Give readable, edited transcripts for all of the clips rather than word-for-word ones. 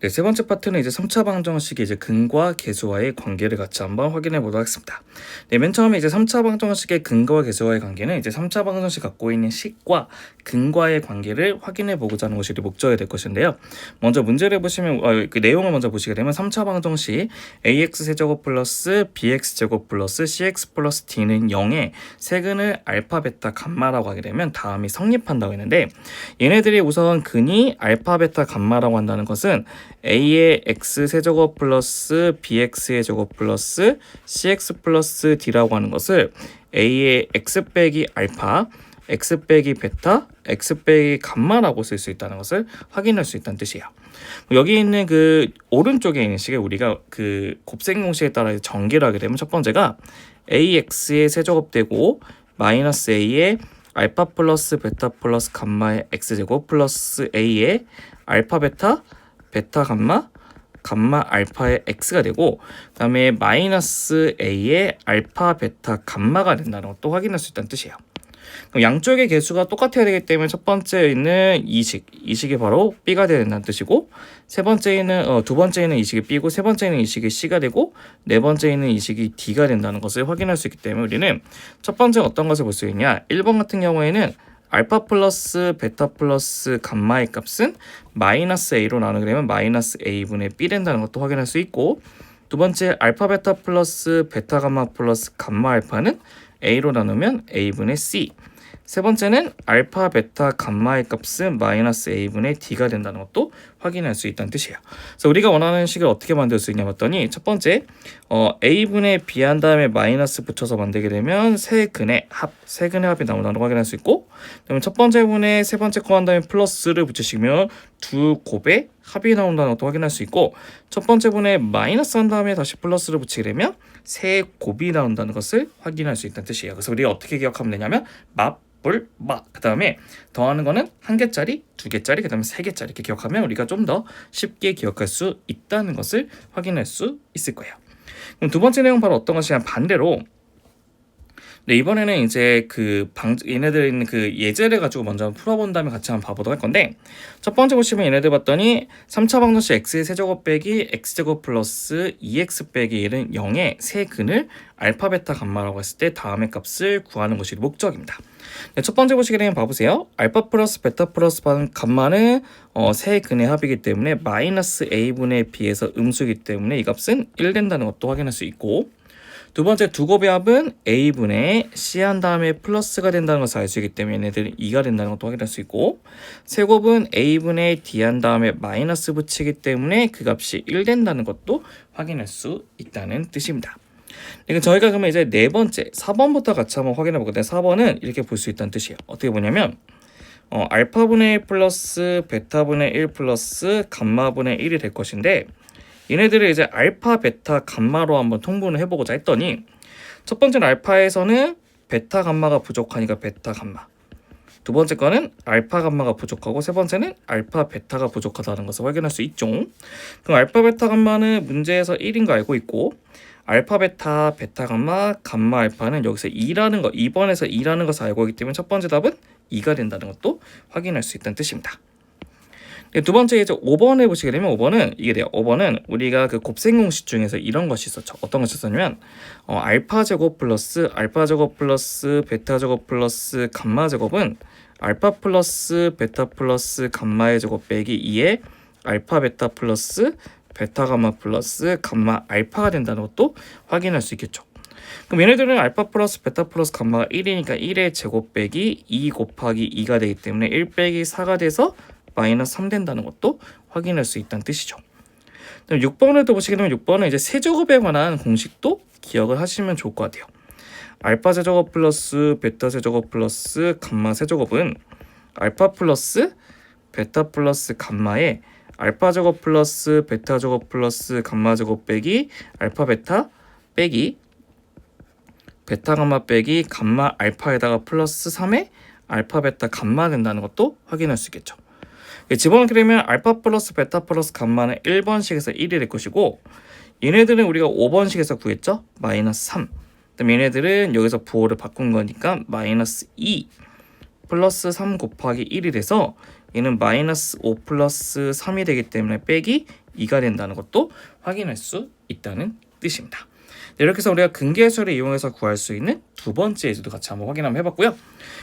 네, 세 번째 파트는 이제 3차 방정식의 이제 근과 계수와의 관계를 같이 한번 확인해 보도록 하겠습니다. 네, 맨 처음에 이제 3차 방정식의 근과 계수와의 관계는 이제 3차 방정식 갖고 있는 식과 근과의 관계를 확인해 보고자 하는 것이 목적이 될 것인데요. 먼저 문제를 보시면 그 내용을 먼저 보시게 되면 3차 방정식 ax 세제곱 플러스 bx 제곱 플러스 cx 플러스 d는 0에 세근을 알파 베타 감마라고 하게 되면 다음이 성립한다고 했는데, 얘네들이 우선 근이 알파 베타 감마라고 한다는 것은 a의 x 세제곱 플러스 bx의 제곱 플러스 cx 플러스 d라고 하는 것을 a의 x 빼기 알파, x 빼기 베타, x 빼기 감마라고 쓸 수 있다는 것을 확인할 수 있다는 뜻이에요. 여기 있는 그 오른쪽에 있는 식에 우리가 그 곱셈 공식에 따라 전개를 하게 되면 첫 번째가 ax의 세제곱되고 마이너스 a의 알파 플러스 베타 플러스 감마의 x제곱 플러스 a의 알파 베타 베타 감마, 감마 알파의 x가 되고, 그 다음에 마이너스 a의 알파 베타 감마가 된다는 것도 확인할 수 있다는 뜻이에요. 그럼 양쪽의 개수가 똑같아야 되기 때문에 첫 번째는 이 식이 바로 b가 돼야 된다는 뜻이고, 두 번째는 이 식이 b고, 세 번째는 이 식이 c가 되고, 네 번째는 이 식이 d가 된다는 것을 확인할 수 있기 때문에 우리는 첫 번째 어떤 것을 볼 수 있냐, 1번 같은 경우에는 알파 플러스 베타 플러스 감마의 값은 마이너스 a로 나누게 되면 마이너스 a분의 b 된다는 것도 확인할 수 있고, 두 번째 알파 베타 플러스 베타 감마 플러스 감마 알파는 a로 나누면 a분의 c, 세 번째는 알파 베타 감마의 값은 마이너스 a분의 d가 된다는 것도 확인할 수 있다는 뜻이에요. 그래서 우리가 원하는 식을 어떻게 만들 수 있냐 봤더니, 첫 번째 a분의 b 한 다음에 마이너스 붙여서 만들게 되면 세근의 합이 나온다는 걸 확인할 수 있고, 그다음에 첫 번째 분의 세 번째 거 한 다음에 플러스를 붙이시면 두 곱의 합이 나온다는 것도 확인할 수 있고, 첫 번째 분의 마이너스 한 다음에 다시 플러스를 붙이게 되면 세 곱이 나온다는 것을 확인할 수 있다는 뜻이에요. 그래서 우리가 어떻게 기억하면 되냐면 그 다음에 더하는 거는 한 개짜리, 두 개짜리, 그 다음에 세 개짜리 이렇게 기억하면 우리가 좀 더 쉽게 기억할 수 있다는 것을 확인할 수 있을 거예요. 그럼 두 번째 내용 바로 어떤 것이냐, 반대로 네, 이번에는 이제 얘네들 있는 그 예제를 가지고 먼저 한번 풀어본 다음에 같이 한번 봐보도록 할 건데, 첫 번째 보시면 얘네들 봤더니 3차 방정식 x의 세제곱 빼기 x제곱 플러스 2x 빼기 1은 0의 세근을 알파 베타 감마라고 했을 때 다음의 값을 구하는 것이 목적입니다. 네, 첫 번째 보시게 되면 봐보세요. 알파 플러스 베타 플러스 감마는 세근의 합이기 때문에 마이너스 a분의 b에서 음수이기 때문에 이 값은 1 된다는 것도 확인할 수 있고, 두 번째 두 곱의 합은 a분의 c 한 다음에 플러스가 된다는 것을 알 수 있기 때문에 얘네들은 2가 된다는 것도 확인할 수 있고, 세 곱은 a분의 d 한 다음에 마이너스 붙이기 때문에 그 값이 1 된다는 것도 확인할 수 있다는 뜻입니다. 저희가 그러면 이제 네 번째 4번부터 같이 한번 확인해 보거든요. 4번은 이렇게 볼 수 있다는 뜻이에요. 어떻게 보냐면 알파분의 1 플러스 베타분의 1 플러스 감마분의 1이 될 것인데, 얘네들을 이제 알파, 베타, 감마로 한번 통분을 해보고자 했더니, 첫 번째는 알파에서는 베타, 감마가 부족하니까 베타, 감마, 두 번째 거는 알파, 감마가 부족하고, 세 번째는 알파, 베타가 부족하다는 것을 확인할 수 있죠. 그럼 알파, 베타, 감마는 문제에서 1인 거 알고 있고, 알파, 베타, 베타, 감마, 감마, 알파는 여기서 2번에서 2라는 것을 알고 있기 때문에 첫 번째 답은 2가 된다는 것도 확인할 수 있다는 뜻입니다. 두 번째 이제 5번에 보시게 되면 5번은 이게 돼요. 5번은 우리가 그 곱셈 공식 중에서 이런 것이 있었죠. 어떤 것이 있었냐면 알파 제곱 플러스 베타 제곱 플러스 감마 제곱은 알파 플러스 베타 플러스 감마의 제곱 빼기 2의 알파 베타 플러스 베타 감마 플러스 감마 알파가 된다는 것도 확인할 수 있겠죠. 그럼 얘네들은 알파 플러스 베타 플러스 감마가 1이니까 1의 제곱 빼기 2 곱하기 2가 되기 때문에 1 빼기 4가 돼서 마이너스 3 된다는 것도 확인할 수 있다는 뜻이죠. 6번을 또 보시게 되면 6번은 이제 세제곱에 관한 공식도 기억을 하시면 좋을 것 같아요. 알파 세제곱 플러스 베타 세제곱 플러스 감마 세제곱은 알파 플러스 베타 플러스 감마의 알파 제곱 플러스 베타 제곱 플러스 감마 제곱 빼기 알파 베타 빼기 베타 감마 빼기 감마 알파에다가 플러스 3의 알파 베타 감마 된다는 것도 확인할 수 있겠죠. 집어넣게 되면 알파 플러스 베타 플러스 감마는 1번식에서 1이 될 것이고, 얘네들은 우리가 5번식에서 구했죠. 마이너스 3. 그다음에 얘네들은 여기서 부호를 바꾼 거니까 마이너스 2 플러스 3 곱하기 1이 돼서 얘는 마이너스 5 플러스 3이 되기 때문에 빼기 2가 된다는 것도 확인할 수 있다는 뜻입니다. 네, 이렇게 해서 우리가 근계수를 이용해서 구할 수 있는 두 번째 예제도 같이 한번 확인 한번 해봤고요.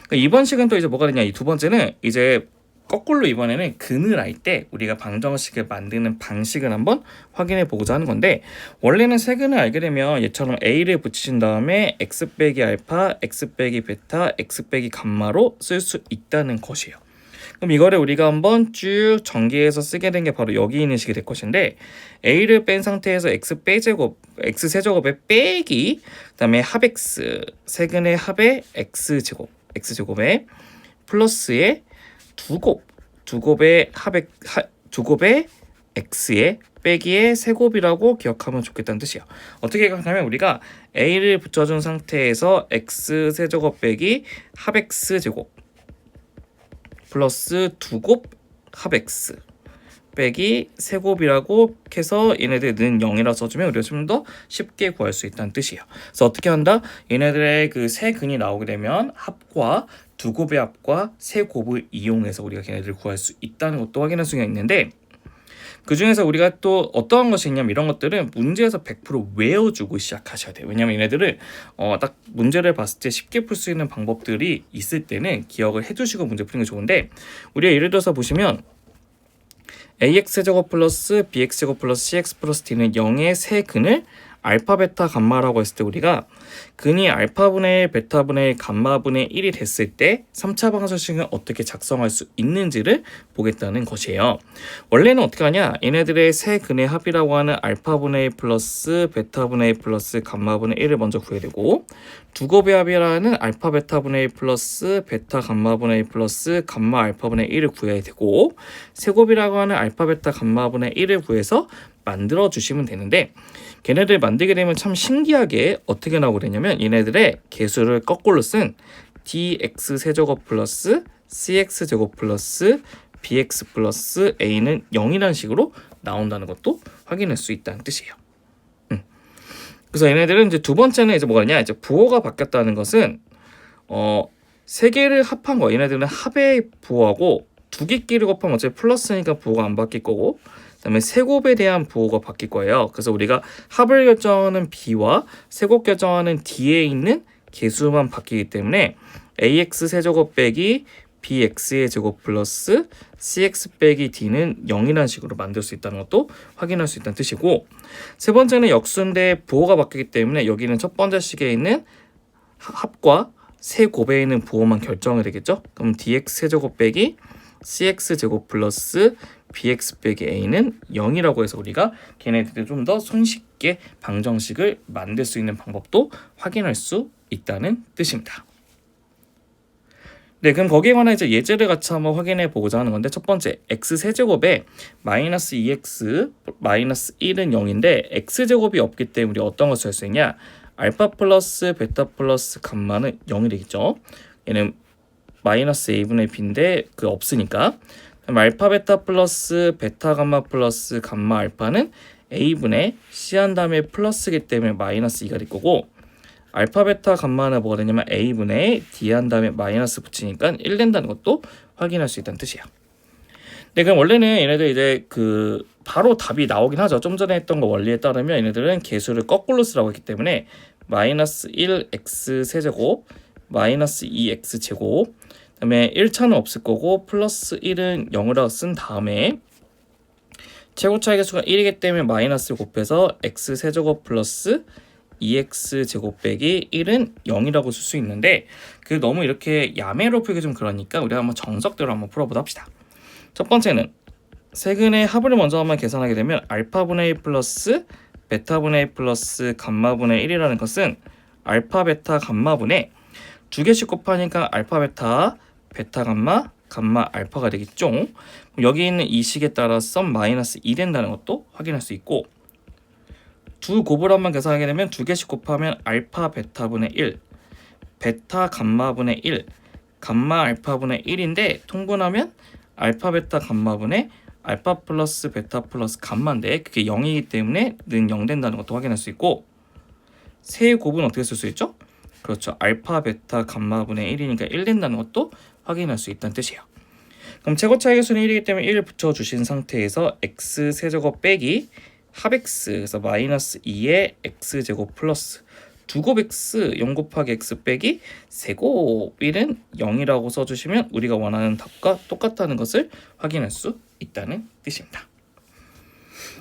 그러니까 이번 식은 또 이제 뭐가 되냐, 이 두 번째는 이제 거꾸로 이번에는 근을 알 때 우리가 방정식을 만드는 방식을 한번 확인해 보고자 하는 건데, 원래는 세근을 알게 되면 얘처럼 a를 붙이신 다음에 x 빼기 알파, x 빼기 베타, x 빼기 감마로 쓸 수 있다는 것이에요. 그럼 이거를 우리가 한번 쭉 전개해서 쓰게 된 게 바로 여기 있는 식이 될 것인데, a를 뺀 상태에서 x 빼제곱, x 세제곱에 빼기, 그 다음에 합 x, 세근의 합의 x제곱, x제곱에 플러스의 두곱의 합의 두곱의 x의 빼기의 세곱이라고 기억하면 좋겠다는 뜻이에요. 어떻게 기억하냐면 우리가 a를 붙여준 상태에서 x 세제곱 빼기 합 x제곱 플러스 두곱 합 x 빼기 세곱이라고 해서 얘네들은 0이라 써주면 우리가 좀 더 쉽게 구할 수 있다는 뜻이에요. 그래서 어떻게 한다? 얘네들의 그 세 근이 나오게 되면 합과 두곱의 합과 세곱을 이용해서 우리가 걔네들을 구할 수 있다는 것도 확인할 수가 있는데, 그 중에서 우리가 또 어떠한 것이 있냐면 이런 것들은 문제에서 100% 외워주고 시작하셔야 돼요. 왜냐면 얘네들을 딱 문제를 봤을 때 쉽게 풀 수 있는 방법들이 있을 때는 기억을 해두시고 문제 푸는 게 좋은데, 우리가 예를 들어서 보시면 ax제곱 플러스 bx제곱 플러스 cx 플러스 d는 0의 세 근을 알파, 베타, 감마라고 했을 때 우리가 근이 알파분의 1, 베타분의 1, 감마분의 1이 됐을 때 3차 방정식은 어떻게 작성할 수 있는지를 보겠다는 것이에요. 원래는 어떻게 하냐, 얘네들의 세 근의 합이라고 하는 알파분의 1 플러스 베타분의 1 플러스 감마분의 1을 먼저 구해야 되고, 두곱의 합이라는 알파 베타분의 1 플러스 베타 감마분의 1 플러스 감마 알파분의 1을 구해야 되고, 세곱이라고 하는 알파 베타 감마분의 1을 구해서 만들어 주시면 되는데, 걔네들 만들게 되면 참 신기하게 어떻게 나오게 되냐면 얘네들의 개수를 거꾸로 쓴 dx 세제곱 플러스 cx 제곱 플러스 bx 플러스 a는 0이라는 식으로 나온다는 것도 확인할 수 있다는 뜻이에요. 그래서 얘네들은 이제 두 번째는 이제 뭐가 이제 부호가 바뀌었다는 것은 세 개를 합한 거, 얘네들은 합의 부호하고 두 개끼리 곱하면 어차피 플러스니까 부호가 안 바뀔 거고, 그다음에 세곱에 대한 부호가 바뀔 거예요. 그래서 우리가 합을 결정하는 b와 세곱 결정하는 d에 있는 개수만 바뀌기 때문에 ax 세제곱 빼기 bx의 제곱 플러스 cx 빼기 d는 0이라는 식으로 만들 수 있다는 것도 확인할 수 있다는 뜻이고, 세 번째는 역수인데 부호가 바뀌기 때문에 여기는 첫 번째 식에 있는 합과 세곱에 있는 부호만 결정이 되겠죠. 그럼 dx 세제곱 빼기 cx 제곱 플러스 bx 빼기 a는 0이라고 해서 우리가 걔네들을 좀 더 손쉽게 방정식을 만들 수 있는 방법도 확인할 수 있다는 뜻입니다. 네, 그럼 거기에 관한 이제 예제를 같이 한번 확인해 보고자 하는 건데, 첫 번째 x 세제곱에 마이너스 2x 마이너스 1은 0인데 x제곱이 없기 때문에 우리 어떤 것을 할 수 있냐, 알파 플러스 베타 플러스 감마는 0이 되겠죠. 얘는 마이너스 a분의 b인데 그 없으니까, 그럼 알파 베타 플러스 베타 감마 플러스 감마 알파는 a분의 c 한 다음에 플러스이기 때문에 마이너스 2가 될 거고, 알파 베타 감마는 뭐가 되냐면 a분의 d 한 다음에 마이너스 붙이니까 1 된다는 것도 확인할 수 있다는 뜻이에요. 네, 그럼 원래는 얘네들 이제 바로 답이 나오긴 하죠. 좀 전에 했던 거 원리에 따르면 얘네들은 개수를 거꾸로 쓰라고 했기 때문에 마이너스 1x 세제곱 마이너스 2x 제곱, 그다음에 1차는 없을 거고 플러스 1은 0으로 쓴 다음에 최고차의 개수가 1이기 때문에 마이너스를 곱해서 x 세제곱 플러스 2x 제곱 빼기 1은 0이라고 쓸 수 있는데, 너무 이렇게 야매로 풀기 좀 그러니까 우리가 한번 정석대로 한번 풀어보다 합시다. 첫 번째는 세근의 합을 먼저 한번 계산하게 되면 알파분의 1 플러스 베타분의 1 플러스 감마분의 1이라는 것은 알파 베타 감마분의 두 개씩 곱하니까 알파 베타 베타 감마 감마 알파가 되겠죠. 여기 있는 이 식에 따라서 마이너스 2 된다는 것도 확인할 수 있고, 두 곱을 한번 계산하게 되면 두 개씩 곱하면 알파 베타분의 1 베타 감마분의 1 감마 알파분의 1인데 통분하면 알파 베타 감마분의 알파 플러스 베타 플러스 감마인데 그게 0이기 때문에 는 0 된다는 것도 확인할 수 있고, 세 곱은 어떻게 쓸 수 있죠? 그렇죠. 알파 베타 감마분의 1이니까 1 된다는 것도 확인할 수 있다는 뜻이에요. 그럼 최고차의 개수는 1이기 때문에 1을 붙여주신 상태에서 x세제곱 빼기 합x, 그래서 마이너스 2의 x제곱 플러스 두곱 x 0 곱하기 x 빼기 세곱 1은 0이라고 써주시면 우리가 원하는 답과 똑같다는 것을 확인할 수 있다는 뜻입니다.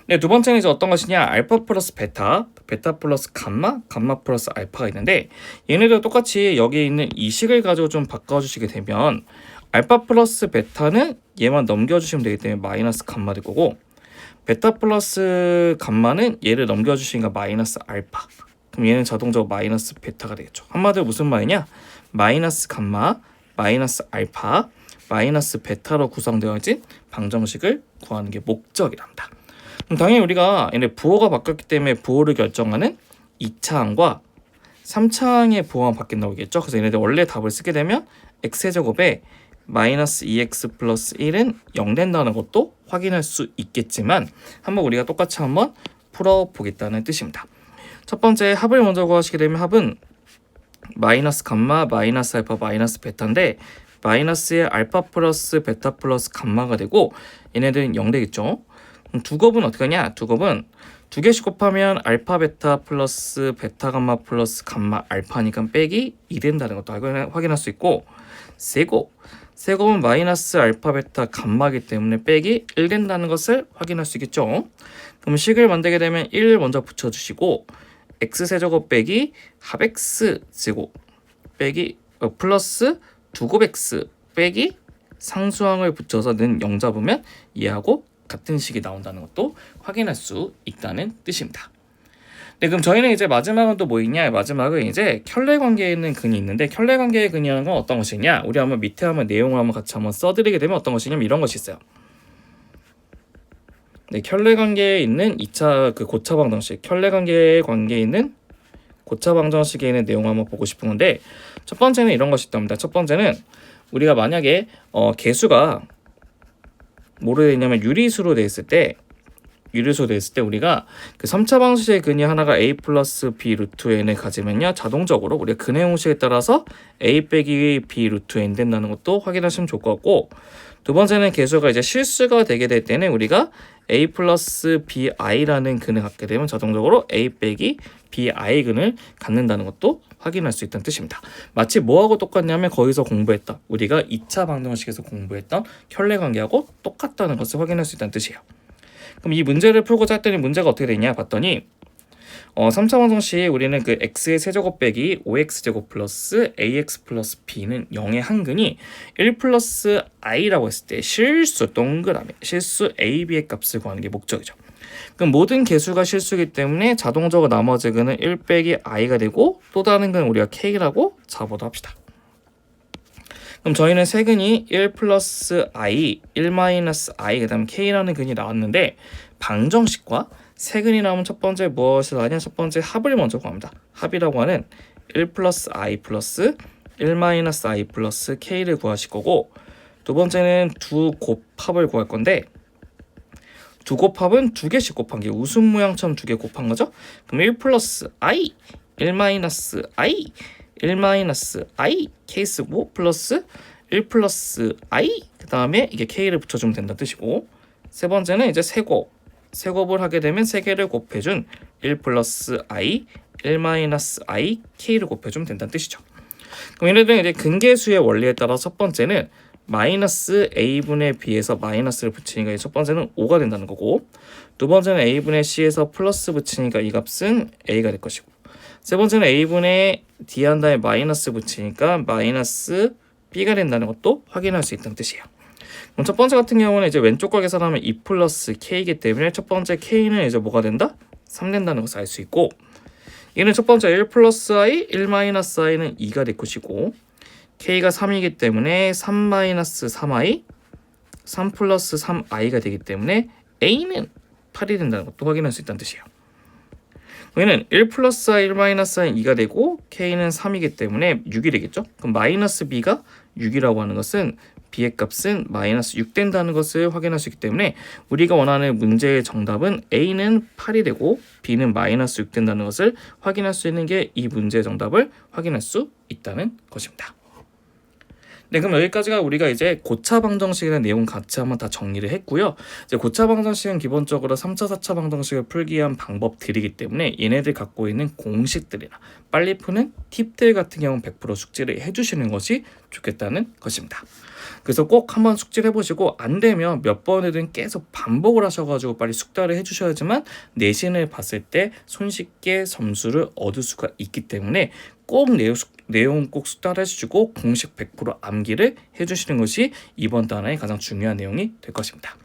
네, 두 번째는 이제 어떤 것이냐, 알파 플러스 베타, 베타 플러스 감마, 감마 플러스 알파가 있는데 얘네들 똑같이 여기에 있는 이 식을 가지고 좀 바꿔주시게 되면 알파 플러스 베타는 얘만 넘겨주시면 되기 때문에 마이너스 감마 될 거고, 베타 플러스 감마는 얘를 넘겨주시니까 마이너스 알파, 그럼 얘는 자동적으로 마이너스 베타가 되겠죠. 한마디로 무슨 말이냐, 마이너스 감마, 마이너스 알파, 마이너스 베타로 구성되어 있는 방정식을 구하는 게 목적이랍니다. 그럼 당연히 우리가 얘네 부호가 바뀌었기 때문에 부호를 결정하는 2차항과 3차항의 부호가 바뀐다고 했겠죠. 그래서 얘네들 원래 답을 쓰게 되면 x제곱에 마이너스 2x 플러스 1은 0 된다는 것도 확인할 수 있겠지만 한번 우리가 똑같이 한번 풀어보겠다는 뜻입니다. 첫 번째 합을 먼저 구하시게 되면 합은 마이너스 감마, 마이너스 알파, 마이너스 베타인데 마이너스의 알파 플러스 베타 플러스 감마가 되고 얘네들은 0 되겠죠. 그럼 두 곱은 어떻게 하냐? 두 곱은 두 개씩 곱하면 알파 베타 플러스 베타 감마 플러스 감마 알파니까 빼기 2 된다는 것도 확인할 수 있고, 세곱은 마이너스 알파 베타 감마이기 때문에 빼기 1 된다는 것을 확인할 수 있겠죠. 그럼 식을 만들게 되면 1 먼저 붙여주시고 x세제곱 빼기 합x제곱 빼기 플러스 두곱 x 빼기 상수항을 붙여서 는 0 잡으면 얘하고 같은 식이 나온다는 것도 확인할 수 있다는 뜻입니다. 네, 그럼 저희는 이제 마지막은 또 뭐 있냐? 마지막은 이제 켤레 관계에 있는 근이 있는데 켤레 관계의 근이라는 건 어떤 것이냐? 우리 한번 밑에 한번 내용을 한번 같이 한번 써드리게 되면 어떤 것이냐면 이런 것이 있어요. 네, 켤레 관계에 있는 2차 그 고차 방정식, 켤레 관계에 있는 고차 방정식에 있는 내용을 한번 보고 싶은 건데 첫 번째는 이런 것이 있답니다. 첫 번째는 우리가 만약에 개수가 뭐로 되어 있냐면 유리수로 되어 있을 때 우리가 그 3차 방정식의 근이 하나가 a 플러스 b 루트 n을 가지면요 자동적으로 우리가 근의 공식에 따라서 a 빼기 b 루트 n 된다는 것도 확인하시면 좋을 것 같고, 두 번째는 개수가 이제 실수가 되게 될 때는 우리가 a 플러스 bi라는 근을 갖게 되면 자동적으로 a 빼기 bi 근을 갖는다는 것도 확인할 수 있다는 뜻입니다. 마치 뭐하고 똑같냐면 거기서 공부했던 우리가 2차 방정식에서 공부했던 켤레 관계하고 똑같다는 것을 확인할 수 있다는 뜻이에요. 그럼 이 문제를 풀고자 했더니 문제가 어떻게 되냐 봤더니 3차 방정식 우리는 그 x의 세제곱 빼기 5x제곱 플러스 ax 플러스 b는 0의 한근이 1 플러스 i라고 했을 때 실수 동그라미 실수 a, b의 값을 구하는 게 목적이죠. 그럼 모든 개수가 실수이기 때문에 자동적으로 나머지 근은 1 빼기 i가 되고 또 다른 근은 우리가 k라고 잡아도 합시다. 그럼 저희는 세 근이 1 플러스 i, 1 마이너스 i, 그 다음 k라는 근이 나왔는데 방정식과 세 근이 나오면 첫 번째 무엇을 하냐? 첫 번째 합을 먼저 구합니다. 합이라고 하는 1 플러스 i 플러스 1 마이너스 i 플러스 k를 구하실 거고, 두 번째는 두 곱합을 구할 건데 두 곱합은 두 개씩 곱한 게 웃음 모양처럼 두 개 곱한 거죠. 그럼 1 플러스 i, 1 마이너스 i, 1 마이너스 i k 쓰고 플러스 1 플러스 i, 그 다음에 이게 k를 붙여주면 된다는 뜻이고, 세 번째는 이제 세곱을 하게 되면 세 개를 곱해준 1 플러스 i, 1 마이너스 i, k를 곱해주면 된다는 뜻이죠. 그럼 얘네들은 이제 근계수의 원리에 따라 첫 번째는 마이너스 a분의 b에서 마이너스를 붙이니까 첫 번째는 5가 된다는 거고, 두 번째는 a분의 c에서 플러스 붙이니까 이 값은 a가 될 것이고, 세 번째는 a분의 d 한 다음에 마이너스 붙이니까 마이너스 b가 된다는 것도 확인할 수 있다는 뜻이에요. 그럼 첫 번째 같은 경우는 이제 왼쪽 걸 계산하면 2 플러스 k이기 때문에 첫 번째 k는 이제 뭐가 된다? 3 된다는 것을 알 수 있고, 얘는 첫 번째 1 플러스 i, 1 마이너스 i는 2가 될 것이고, k가 3이기 때문에 3 마이너스 3i, 3 플러스 3i가 되기 때문에 a는 8이 된다는 것도 확인할 수 있다는 뜻이에요. 얘는 1 플러스 i, 1 마이너스 i는 2가 되고 k는 3이기 때문에 6이 되겠죠. 그럼 마이너스 b가 6이라고 하는 것은 b의 값은 마이너스 6 된다는 것을 확인할 수 있기 때문에 우리가 원하는 문제의 정답은 a는 8이 되고 b는 마이너스 6 된다는 것을 확인할 수 있는 게 이 문제의 정답을 확인할 수 있다는 것입니다. 네, 그럼 여기까지가 우리가 이제 고차 방정식이라는 내용 같이 한번 다 정리를 했고요. 이제 고차 방정식은 기본적으로 3차, 4차 방정식을 풀기 위한 방법들이기 때문에 얘네들 갖고 있는 공식들이나 빨리 푸는 팁들 같은 경우는 100% 숙지를 해주시는 것이 좋겠다는 것입니다. 그래서 꼭 한번 숙지를 해보시고 안 되면 몇 번이든 계속 반복을 하셔가지고 빨리 숙달을 해주셔야지만 내신을 봤을 때 손쉽게 점수를 얻을 수가 있기 때문에 꼭 내용 꼭 숙달해주시고 공식 100% 암기를 해주시는 것이 이번 단어의 가장 중요한 내용이 될 것입니다.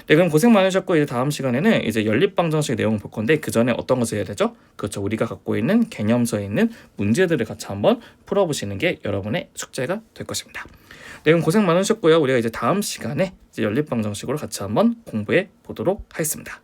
네, 그럼 고생 많으셨고 이제 다음 시간에는 이제 연립방정식 내용을 볼 건데 그 전에 어떤 것을 해야 되죠? 그렇죠. 우리가 갖고 있는 개념서에 있는 문제들을 같이 한번 풀어보시는 게 여러분의 숙제가 될 것입니다. 네, 그럼 고생 많으셨고요. 우리가 이제 다음 시간에 이제 연립방정식으로 같이 한번 공부해 보도록 하겠습니다.